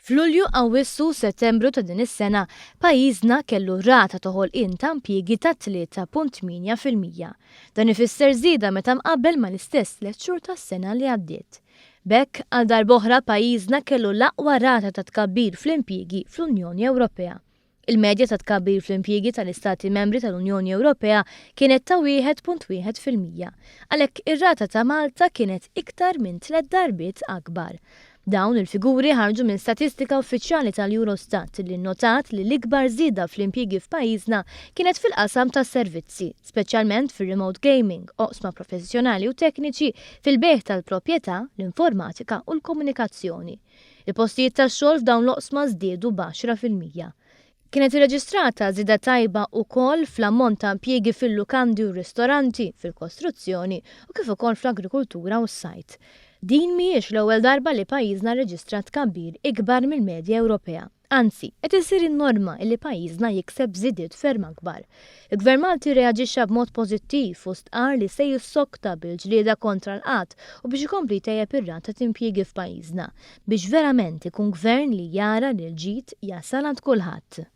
F'Lulju, Awwissu, Settembru ta' din is-sena, pajjiżna kellu rata ta' ħolqien ta' impjiegi ta' 3.8%. Dan ifisser żieda meta mqabbel mal-istess tliet xhur tas-sena li għaddiet. B'hekk għal darb'oħra pajjiżna kellu l-aqwa rata ta' tkabbir fl-impjiegi fl-Unjoni Ewropea. Il-medja ta' tkabbir fl-impjiegi tal-Istati Membri tal-Unjoni Ewropea kienet ta' 1.1%. Għalhekk ir-rata ta' Malta kienet iktar minn 3 darbiet akbar. Dawn il-figuri ħarġu minn statistika uffiċjali tal-Eurostat li nnotat li l-ikbar żieda fl-impjiegi f'pajjiżna kienet fil-qasam tas-servizzi, speċjalment fir-remote gaming, oqsma professjonali u tekniċi fil-beħ tal-proprjetà, l-informatika u l-komunikazzjoni. Il-postijiet tax-xogħol f'dawn l-oqsma żdiedu b'10%. Kienet irreġistrata żieda tajba wkoll fl-ammont ta' impjiegi fil-lukandi u ristoranti, fil-kostruzzjoni u kif ukoll fl-agrikoltura u s-sajt. Din mhijiex l-ewwel darba li pajjiżna rreġistrat tkabbir ikbar mill-medja Ewropea. Anzi, qed isir in-norma li pajjiżna jikseb żidiet ferm akbar. Il-Gvern Malti reaġixxa b'mod pożittiv u stqar li se jissokta bil-ġlieda kontra l-qatt u biex ikompli tejjeb ir-rata impjiegi f'pajjiżna biex verament ikun gvern li jara li l-ġid jasal għand kulħadd.